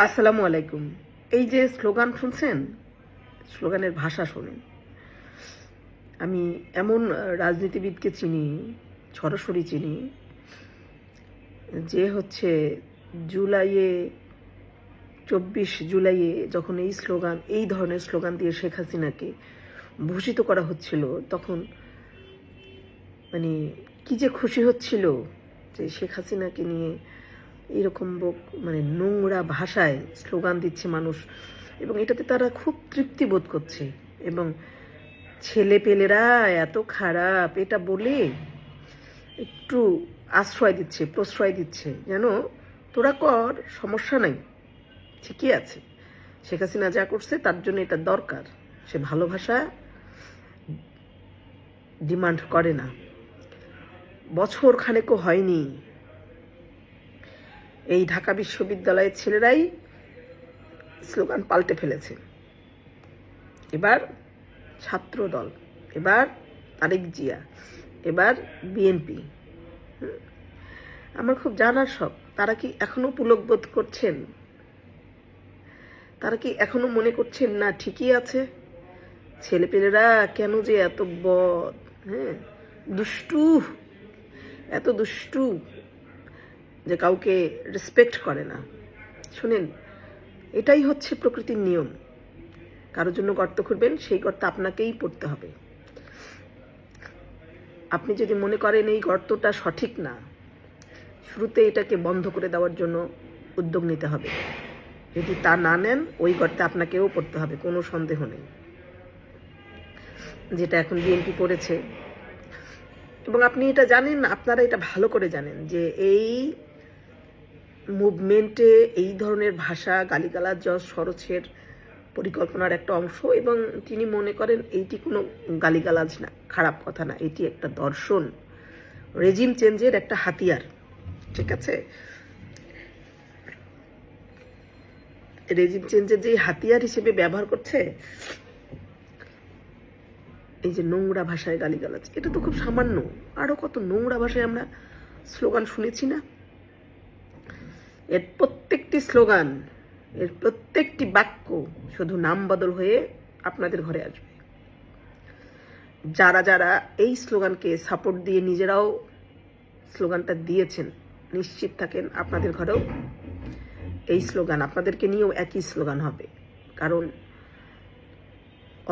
আসসালামু আলাইকুম। এই যে স্লোগান শুনছেন, স্লোগানের ভাষা শোনেন। আমি এমন রাজনীতিবিদকে চিনি, সরাসরি চিনি, যে হচ্ছে 24 জুলাইয়ে যখন এই ধরনের স্লোগান দিয়ে শেখ হাসিনাকে ভূষিত করা হচ্ছিল, তখন মানে কি যে খুশি হচ্ছিল যে শেখ হাসিনাকে নিয়ে এইরকম নোংরা ভাষায় স্লোগান দিচ্ছে মানুষ, এবং এটাতে তারা খুব তৃপ্তি বোধ করছে। এবং ছেলেপেলেরা এত খারাপ এটা বলে একটু প্রশ্রয় দিচ্ছে, যেন তোরা কর, সমস্যা নাই, ঠিকই আছে, শেখ হাসিনা যা করছে তার জন্য এটা দরকার। সে ভালোবাসা ডিমান্ড করে না। বছর খানেকও হয়নি এই ঢাকা বিশ্ববিদ্যালয়ের ছেলেরাই স্লোগান পাল্টে ফেলেছে। এবার ছাত্রদল, এবার তারেক জিয়া, এবার বিএনপি। আমার খুব জানার শখ, তারা কি এখনো পুলক বোধ করছেন? তারা কি এখনো মনে করছেন না ঠিকই আছে? ছেলেপেলেরা কেন যে এত বদ, দুষ্টু, এত দুষ্টু যে কাউকে রেসপেক্ট করে না। শুনেন, এটাই হচ্ছে প্রকৃতির নিয়ম। কারোর জন্য গর্ত খুঁড়বেন, সেই গর্ত আপনাকেই পড়তে হবে। আপনি যদি মনে করেন এই গর্তটা সঠিক না, শুরুতে এটাকে বন্ধ করে দেওয়ার জন্য উদ্যোগ নিতে হবে। যদি তা না নেন, ওই গর্তে আপনাকেও পড়তে হবে, কোনো সন্দেহ নেই। যেটা এখন বিএনপি করেছে, এবং আপনি এটা জানেন, আপনারা এটা ভালো করে জানেন যে এই মুভমেন্টে এই ধরনের ভাষা, গালিগালাজ, খরচের পরিকল্পনার একটা অংশ। এবং তিনি মনে করেন এইটি কোনো গালিগালাজ না, খারাপ কথা না, এটি একটা দর্শন, রেজিম চেঞ্জের একটা হাতিয়ার। ঠিক আছে, রেজিম চেঞ্জের যে হাতিয়ার হিসেবে ব্যবহার করছে এই যে নোংরা ভাষায় গালিগালাজ, এটা তো খুব সামান্য। আরো কত নোংরা ভাষায় আমরা স্লোগান শুনেছি না? এর প্রত্যেকটি স্লোগান, এর প্রত্যেকটি বাক্য শুধু নাম বদল হয়ে আপনাদের ঘরে আসবে। যারা যারা এই স্লোগানকে সাপোর্ট দিয়ে নিজেরাও স্লোগানটা দিয়েছেন, নিশ্চিত থাকেন আপনাদের ঘরেও এই স্লোগান, আপনাদেরকে নিয়েও একই স্লোগান হবে। কারণ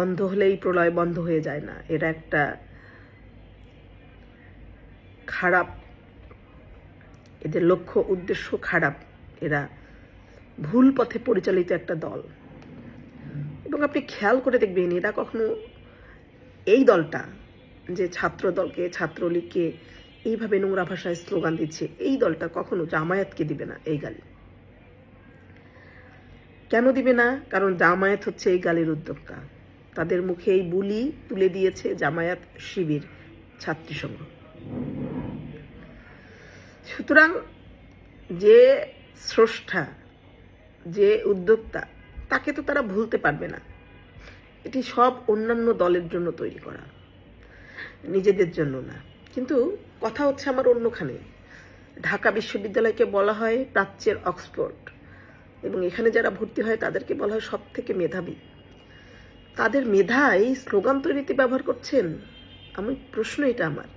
অন্ধ হলেই প্রলয় বন্ধ হয়ে যায় না। এরা একটা খারাপ, এদের লক্ষ্য উদ্দেশ্য খারাপ, এরা ভুল পথে পরিচালিত একটা দল। এবং আপনি খেয়াল করে দেখবেন, এরা কখনো এই দলটা যে ছাত্র দলকে, ছাত্রলীগকে এইভাবে নোংরা ভাষায় স্লোগান দিচ্ছে, এই দলটা কখনো জামায়াতকে দিবে না এই গালি। কেন দিবে না? কারণ জামায়াত হচ্ছে এই গালির উদ্যোক্তা। তাদের মুখে এই বুলি তুলে দিয়েছে জামায়াত শিবির ছাত্রী সংঘ। সুতরাং যে স্রষ্টা, যে উদ্যোক্তা, তাকে তো তারা ভুলতে পারবে না। এটি সব অন্যান্য দলের জন্য তৈরি করা, নিজেদের জন্য না। কিন্তু কথা হচ্ছে আমার অন্যখানে। ঢাকা বিশ্ববিদ্যালয়কে বলা হয় প্রাচ্যের অক্সফোর্ড, এবং এখানে যারা ভর্তি হয় তাদেরকে বলা হয় সব থেকে মেধাবী। তাদের মেধা এই স্লোগান তৈরিতে ব্যবহার করছেন। প্রশ্ন এটা আমার,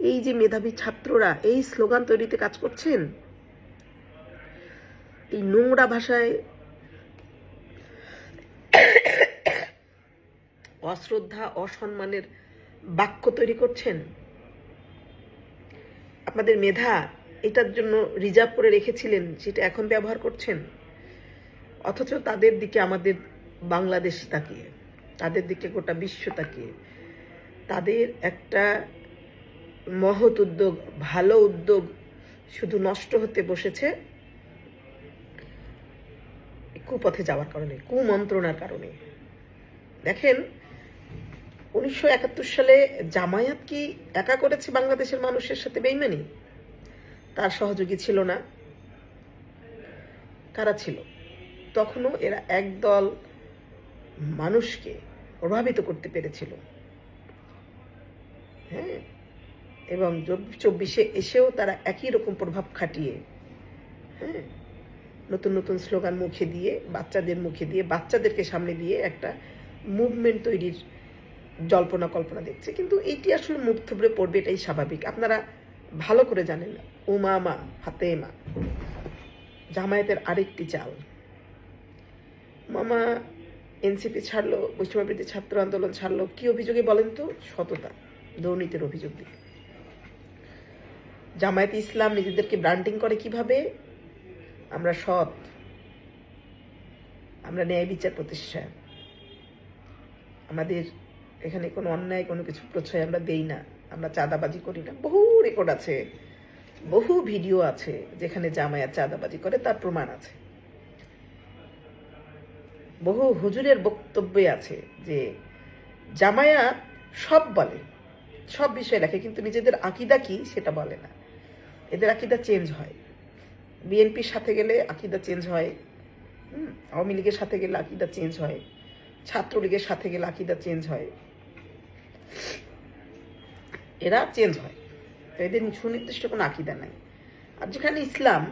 এই যে মেধাবী ছাত্ররা এই স্লোগান তৈরিতে কাজ করছেন, এই নোংরা ভাষায় অশ্রদ্ধা, অসম্মানের বাক্য তৈরি করছেন, আপনাদের মেধা এটার জন্য রিজার্ভ করে রেখেছিলেন, সেটা এখন ব্যবহার করছেন। অথচ তাদের দিকে আমাদের বাংলাদেশ তাকিয়ে, তাদের দিকে গোটা বিশ্ব তাকিয়ে, তাদের একটা মহৎ উদ্যোগ, ভালো উদ্যোগ শুধু নষ্ট হতে বসেছে কুপথে যাওয়ার কারণে, কুমন্ত্রণার কারণে। দেখেন, 1971 সালে জামায়াত কি একা করেছে বাংলাদেশের মানুষের সাথে বেইমানি? তার সহযোগী ছিল না? কারা ছিল? তখনও এরা একদল মানুষকে প্রভাবিত করতে পেরেছিল। হ্যাঁ, এবং 24 এসেও তারা একই রকম প্রভাব খাটিয়ে, হ্যাঁ, নতুন নতুন স্লোগান মুখে দিয়ে, বাচ্চাদের মুখে দিয়ে, বাচ্চাদেরকে সামনে দিয়ে একটা মুভমেন্ট তৈরির জল্পনা কল্পনা দেখছে। কিন্তু এইটি আসলে মুখ থুবড়ে পড়বে, এটাই স্বাভাবিক। আপনারা ভালো করে জানেন না, উমামা ফাতেমা জামায়াতের আরেকটি চাল। মামা এনসিপি ছাড়লো, বৈষম্যবিরোধী ছাত্র আন্দোলন ছাড়লো, কি অভিযোগে বলেন তো? সততা, দুর্নীতির অভিযোগ দিয়ে। জামায়াতে ইসলাম নিজেদেরকে ব্র্যান্ডিং করে কিভাবে? আমরা সৎ, আমরা ন্যায় বিচার প্রতিষ্ঠা, আমাদের এখানে কোনো অন্যায় কোনো কিছু প্রশ্রয় আমরা দেই না, আমরা চাঁদাবাজি করি না। বহু রেকর্ড আছে, বহু ভিডিও আছে যেখানে জামায়াত চাঁদাবাজি করে, তার প্রমাণ আছে। বহু হুজুরের বক্তব্যে আছে যে জামায়াত সব বলে, সব বিষয় লেখে, কিন্তু নিজেদের আকিদা কি সেটা বলে না। এদের আকিদা চেঞ্জ হয়, বিএনপির সাথে গেলে আকিদা চেঞ্জ হয়, আওয়ামী লীগের সাথে গেলে আকিদা চেঞ্জ হয়, ছাত্রলীগের সাথে গেলে আকিদা চেঞ্জ হয়, এরা চেঞ্জ হয়। এদের সুনির্দিষ্ট কোনো আকিদা নাই। আর যেখানে ইসলাম,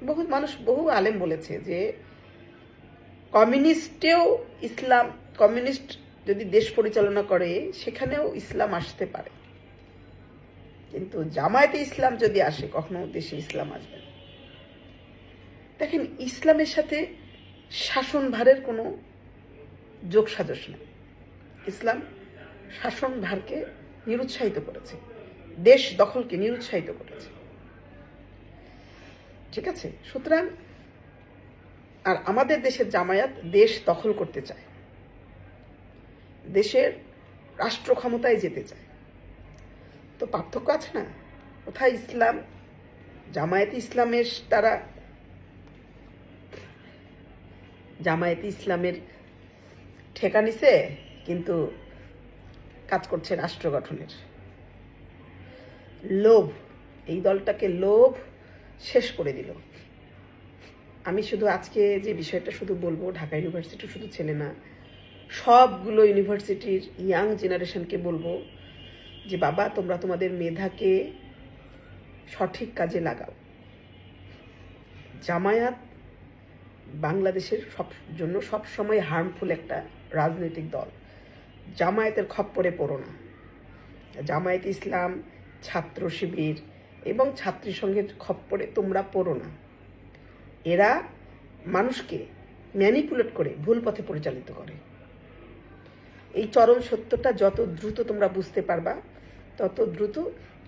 বহু মানুষ, বহু আলেম বলেছে যে কমিউনিস্টেও ইসলাম, কমিউনিস্ট যদি দেশ পরিচালনা করে সেখানেও ইসলাম আসতে পারে, কিন্তু জামায়াতে ইসলাম যদি আসে কখনো দেশে ইসলাম আসবে না। দেখেন, ইসলামের সাথে শাসনভারের কোনো যোগসাজশ নেই। ইসলাম শাসনভারকে নিরুৎসাহিত করেছে, দেশ দখলকে নিরুৎসাহিত করেছে। ঠিক আছে? সুতরাং, আর আমাদের দেশের জামায়াত দেশ দখল করতে চায়, দেশের রাষ্ট্র ক্ষমতায় যেতে চায়। তো পার্থক্য আছে না? কোথায় ইসলাম? জামায়াতে ইসলামের তারা জামায়াতে ইসলামের ঠেকা নিছে, কিন্তু কাজ করছে রাষ্ট্র গঠনের। লোভ, এই দলটাকে লোভ শেষ করে দিল। আমি শুধু আজকে যে বিষয়টা শুধু বলবো, ঢাকা ইউনিভার্সিটির শুধু ছেলে না, সবগুলো ইউনিভার্সিটির ইয়াং জেনারেশনকে বলবো যে বাবা, তোমরা তোমাদের মেধাকে সঠিক কাজে লাগাও। জামায়াত বাংলাদেশের জন্য সবসময় হার্মফুল একটা রাজনৈতিক দল। জামায়াতের খপ্পরে পড়ো না। জামায়াত ইসলাম, ছাত্র শিবির এবং ছাত্রী সংঘের খপ্পরে তোমরা পড়ো না। এরা মানুষকে ম্যানিপুলেট করে ভুল পথে পরিচালিত করে। এই চরম সত্যটা যত দ্রুত তোমরা বুঝতে পারবা, তত দ্রুত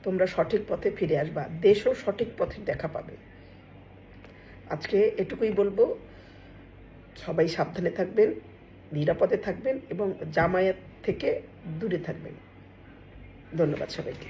তোমরা সঠিক পথে ফিরে আসবা, দেশও সঠিক পথে দেখা পাবে। আজকে এটুকুই বলবো, সবাই সাবধানে থাকবেন, নিরাপদে থাকবেন এবং জামায়াত থেকে দূরে থাকবেন। ধন্যবাদ সবাইকে।